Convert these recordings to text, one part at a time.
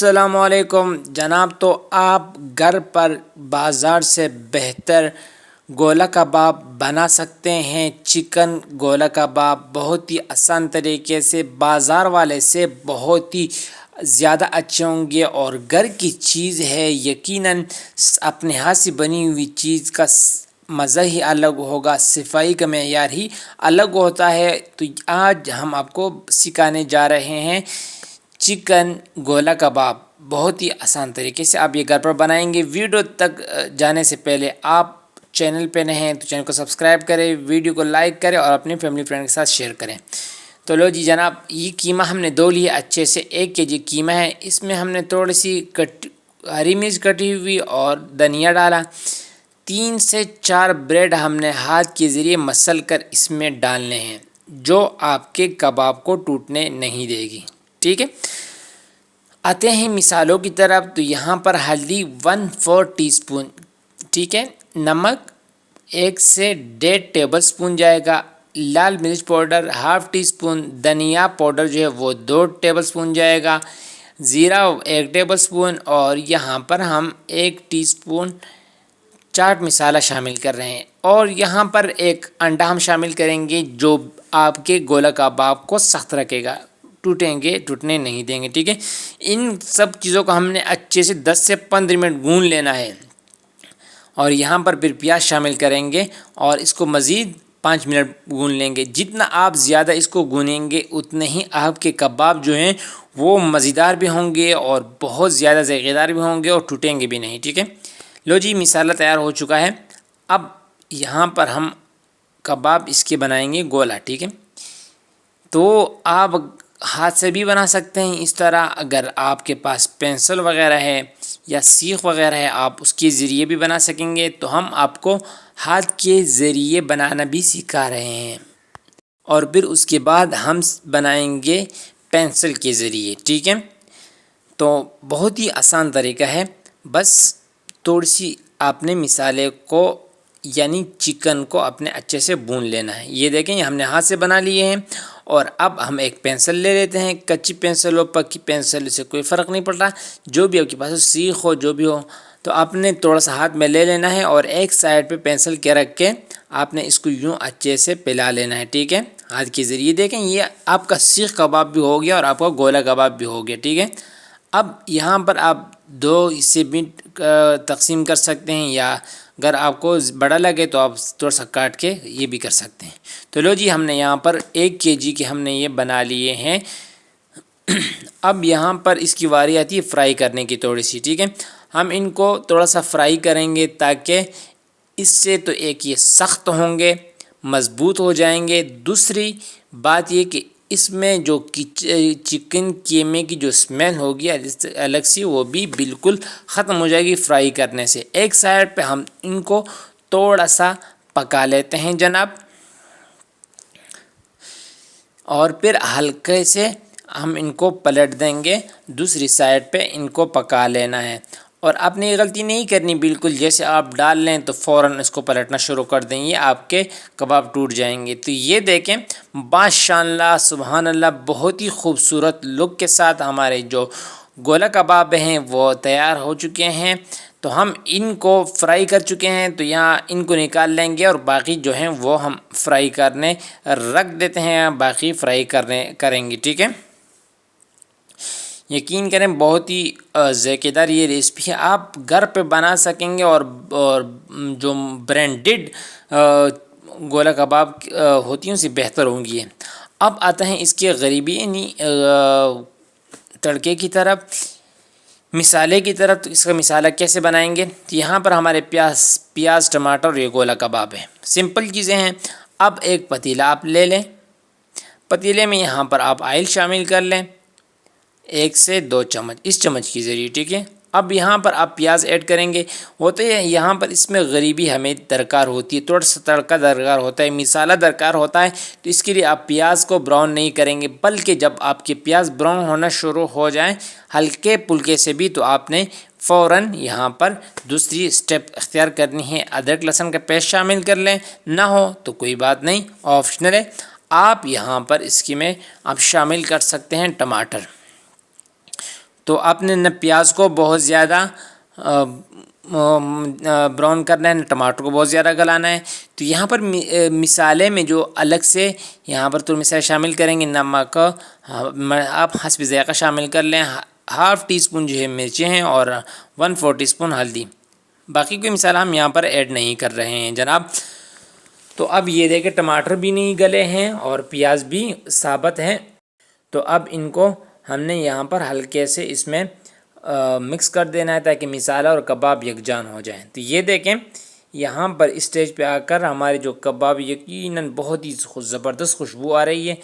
السلام علیکم جناب، تو آپ گھر پر بازار سے بہتر گولا کباب بنا سکتے ہیں۔ چکن گولا کباب بہت ہی آسان طریقے سے بازار والے سے بہت ہی زیادہ اچھے ہوں گے، اور گھر کی چیز ہے، یقیناً اپنے ہاتھ سے بنی ہوئی چیز کا مزہ ہی الگ ہوگا، صفائی کا معیار ہی الگ ہوتا ہے۔ تو آج ہم آپ کو سکھانے جا رہے ہیں چکن گولا کباب، بہت ہی آسان طریقے سے آپ یہ گھر پر بنائیں گے۔ ویڈیو تک جانے سے پہلے آپ چینل پہ نئے ہیں تو چینل کو سبسکرائب کریں، ویڈیو کو لائک کریں اور اپنی فیملی فرینڈ کے ساتھ شیئر کریں۔ تو لو جی جناب، یہ قیمہ ہم نے دو لیے اچھے سے، 1 kg قیمہ ہے۔ اس میں ہم نے تھوڑی سی ہری مرچ کٹی ہوئی اور دھنیا ڈالا۔ 3 سے 4 بریڈ ہم نے ہاتھ کے ذریعے مسل کر اس میں ڈالنے ہیں، جو آپ کے کباب کو ٹوٹنے نہیں دے گی، ٹھیک ہے۔ آتے ہیں مثالوں کی طرف، تو یہاں پر ہلدی 1/4 ٹی اسپون، ٹھیک ہے۔ نمک 1 سے 1.5 ٹیبل اسپون جائے گا۔ لال مرچ پاؤڈر 1/2 ٹی اسپون۔ دھنیا پاؤڈر جو ہے وہ 2 ٹیبل اسپون جائے گا۔ زیرہ 1 ٹیبل اسپون، اور یہاں پر ہم 1 ٹی اسپون چاٹ مسالہ شامل کر رہے ہیں، اور یہاں پر 1 انڈا ہم شامل کریں گے، جو آپ کے گولا کباب کو سخت رکھے گا، ٹوٹنے نہیں دیں گے، ٹھیک ہے۔ ان سب چیزوں کو ہم نے اچھے سے 10 سے 15 منٹ گون لینا ہے، اور یہاں پر پھر پیاز شامل کریں گے اور اس کو مزید 5 منٹ گون لیں گے۔ جتنا آپ زیادہ اس کو گونیں گے اتنے ہی آپ کے کباب جو ہیں وہ مزیدار بھی ہوں گے اور بہت زیادہ ذائقہ دار بھی ہوں گے اور ٹوٹیں گے بھی نہیں، ٹھیک ہے۔ لو جی، مسالہ تیار ہو چکا ہے۔ اب یہاں پر ہم کباب اس کے بنائیں گے گولا، ٹھیک ہے۔ تو آپ ہاتھ سے بھی بنا سکتے ہیں اس طرح، اگر آپ کے پاس پینسل وغیرہ ہے یا سیخ وغیرہ ہے آپ اس کے ذریعے بھی بنا سکیں گے۔ تو ہم آپ کو ہاتھ کے ذریعے بنانا بھی سکھا رہے ہیں، اور پھر اس کے بعد ہم بنائیں گے پینسل کے ذریعے، ٹھیک ہے۔ تو بہت ہی آسان طریقہ ہے، بس تھوڑی سی آپ نے مسالے کو یعنی چکن کو اپنے اچھے سے بھون لینا ہے۔ یہ دیکھیں، ہم نے ہاتھ سے بنا لیے ہیں، اور اب ہم ایک پینسل لے لیتے ہیں۔ کچی پینسل ہو پکی پینسل سے کوئی فرق نہیں پڑتا، جو بھی آپ کے پاس ہو، سیخ ہو، جو بھی ہو، تو آپ نے تھوڑا سا ہاتھ میں لے لینا ہے، اور ایک سائڈ پہ پینسل کے رکھ کے آپ نے اس کو یوں اچھے سے پھیلا لینا ہے، ٹھیک ہے، ہاتھ کے ذریعے۔ دیکھیں، یہ آپ کا سیخ کباب بھی ہو گیا اور آپ کا گولا کباب بھی ہو گیا، ٹھیک ہے۔ اب یہاں پر آپ 2 حصے بھی تقسیم کر سکتے ہیں، یا اگر آپ کو بڑا لگے تو آپ تھوڑا سا کاٹ کے یہ بھی کر سکتے ہیں۔ تو لو جی، ہم نے یہاں پر 1 kg کے ہم نے یہ بنا لیے ہیں۔ اب یہاں پر اس کی واری آتی ہے فرائی کرنے کی تھوڑی سی، ٹھیک ہے۔ ہم ان کو تھوڑا سا فرائی کریں گے، تاکہ اس سے تو ایک یہ سخت ہوں گے، مضبوط ہو جائیں گے۔ دوسری بات یہ کہ اس میں جو چکن قیمے کی جو اسمیل ہوگی الگ سی، وہ بھی بالکل ختم ہو جائے گی فرائی کرنے سے۔ ایک سائڈ پہ ہم ان کو تھوڑا سا پکا لیتے ہیں جناب، اور پھر ہلکے سے ہم ان کو پلٹ دیں گے، دوسری سائڈ پہ ان کو پکا لینا ہے۔ اور آپ نے یہ غلطی نہیں کرنی، بالکل جیسے آپ ڈال لیں تو فوراً اس کو پلٹنا شروع کر دیں، یہ آپ کے کباب ٹوٹ جائیں گے۔ تو یہ دیکھیں، ماشاء اللہ سبحان اللہ، بہت ہی خوبصورت لک کے ساتھ ہمارے جو گولا کباب ہیں وہ تیار ہو چکے ہیں۔ تو ہم ان کو فرائی کر چکے ہیں، تو یہاں ان کو نکال لیں گے، اور باقی جو ہیں وہ ہم فرائی کرنے رکھ دیتے ہیں، باقی فرائی کریں گے، ٹھیک ہے۔ یقین کریں، بہت ہی ذائقہ دار یہ ریسپی ہے، آپ گھر پہ بنا سکیں گے، اور جو برینڈڈ گولا کباب ہوتی ہیں اسے بہتر ہوں گی۔ اب آتا ہے اس کے غریبی یعنی تڑکے کی طرف، مسالے کی طرف۔ تو اس کا مسالہ کیسے بنائیں گے؟ تو یہاں پر ہمارے پیاز ٹماٹر اور یہ گولا کباب ہے، سمپل چیزیں ہیں۔ اب ایک پتیلا آپ لے لیں، پتیلے میں یہاں پر آپ آئل شامل کر لیں، 1 سے 2 چمچ، اس چمچ کے ذریعے، ٹھیک ہے۔ اب یہاں پر آپ پیاز ایڈ کریں گے۔ ہوتے ہیں یہاں پر اس میں غریبی ہمیں درکار ہوتی ہے، تھوڑا سا تڑکا درکار ہوتا ہے، مسالہ درکار ہوتا ہے، تو اس کے لیے آپ پیاز کو براؤن نہیں کریں گے، بلکہ جب آپ کے پیاز براؤن ہونا شروع ہو جائیں ہلکے پھلکے سے بھی، تو آپ نے فوراً یہاں پر دوسری سٹیپ اختیار کرنی ہے، ادرک لہسن کا پیسٹ شامل کر لیں، نہ ہو تو کوئی بات نہیں، آپشنل ہے۔ آپ یہاں پر اس کی میں آپ شامل کر سکتے ہیں ٹماٹر۔ تو آپ نے نہ پیاز کو بہت زیادہ براؤن کرنا ہے، نہ ٹماٹر کو بہت زیادہ گلانا ہے۔ تو یہاں پر مسالے میں جو الگ سے یہاں پر تو مسالے شامل کریں گے، نمک آپ حسب ذائقہ شامل کر لیں، ½ ٹی اسپون جو ہے مرچیں ہیں اور 1/4 ٹی اسپون ہلدی، باقی کوئی مسالہ ہم یہاں پر ایڈ نہیں کر رہے ہیں جناب۔ تو اب یہ دیکھیں ٹماٹر بھی نہیں گلے ہیں اور پیاز بھی ثابت ہیں، تو اب ان کو ہم نے یہاں پر ہلکے سے اس میں مکس کر دینا ہے تاکہ مسالہ اور کباب یکجان ہو جائیں۔ تو یہ دیکھیں یہاں پر اسٹیج پہ آ کر ہمارے جو کباب یقیناً بہت ہی زبردست خوشبو آ رہی ہے۔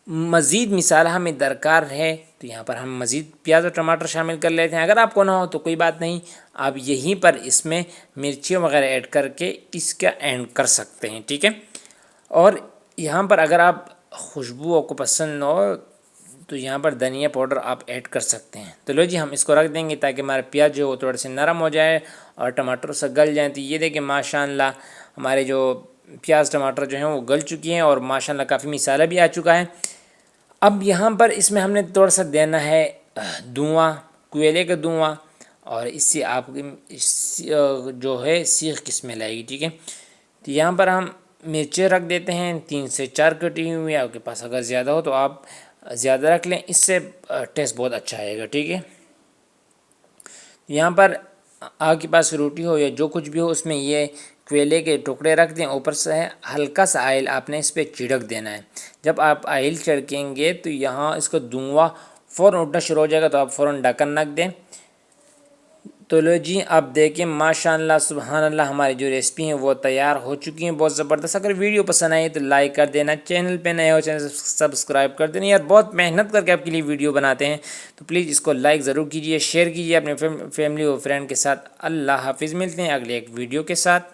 مزید مسالہ ہمیں درکار ہے تو یہاں پر ہم مزید پیاز اور ٹماٹر شامل کر لیتے ہیں، اگر آپ کو نہ ہو تو کوئی بات نہیں، آپ یہیں پر اس میں مرچی وغیرہ ایڈ کر کے اس کا اینڈ کر سکتے ہیں، ٹھیک ہے۔ اور یہاں پر اگر آپ خوشبو کو پسند ہو تو یہاں پر دھنیا پاؤڈر آپ ایڈ کر سکتے ہیں۔ تو لو جی ہم اس کو رکھ دیں گے تاکہ ہمارا پیاز جو ہے وہ تھوڑے سے نرم ہو جائے اور ٹماٹر سے گل جائیں۔ تو یہ دیکھیں ماشاء اللہ ہمارے جو پیاز ٹماٹر جو ہیں وہ گل چکی ہیں اور ماشاء اللہ کافی مسالہ بھی آ چکا ہے۔ اب یہاں پر اس میں ہم نے تھوڑا سا دینا ہے دھواں، کوئلے کا دھواں، اور اس سے آپ جو ہے سیخ کی اسمیل آئے گی، ٹھیک ہے۔ تو یہاں پر ہم مرچیں رکھ دیتے ہیں 3 سے 4 کٹی ہوئی، آپ کے پاس اگر زیادہ ہو تو آپ زیادہ رکھ لیں، اس سے ٹیسٹ بہت اچھا آئے گا، ٹھیک ہے۔ یہاں پر آپ کے پاس روٹی ہو یا جو کچھ بھی ہو اس میں یہ کوئلے کے ٹکڑے رکھ دیں، اوپر سے ہلکا سا آئل آپ نے اس پہ چھڑک دینا ہے۔ جب آپ آئل چھڑکیں گے تو یہاں اس کا دھواں فوراً اٹھنا شروع ہو جائے گا، تو آپ فوراً ڈھکن رکھ دیں۔ تو لو جی آپ دیکھیں ماشاء اللہ سبحان اللہ ہماری جو ریسپی ہیں وہ تیار ہو چکی ہیں، بہت زبردست۔ اگر ویڈیو پسند آئی تو لائک کر دینا، چینل پہ نئے ہو چینل سبسکرائب کر دینا، یار بہت محنت کر کے آپ کے لیے ویڈیو بناتے ہیں، تو پلیز اس کو لائک ضرور کیجیے، شیئر کیجیے اپنے فیملی اور فرینڈ کے ساتھ۔ اللہ حافظ، ملتے ہیں اگلے ایک ویڈیو کے ساتھ۔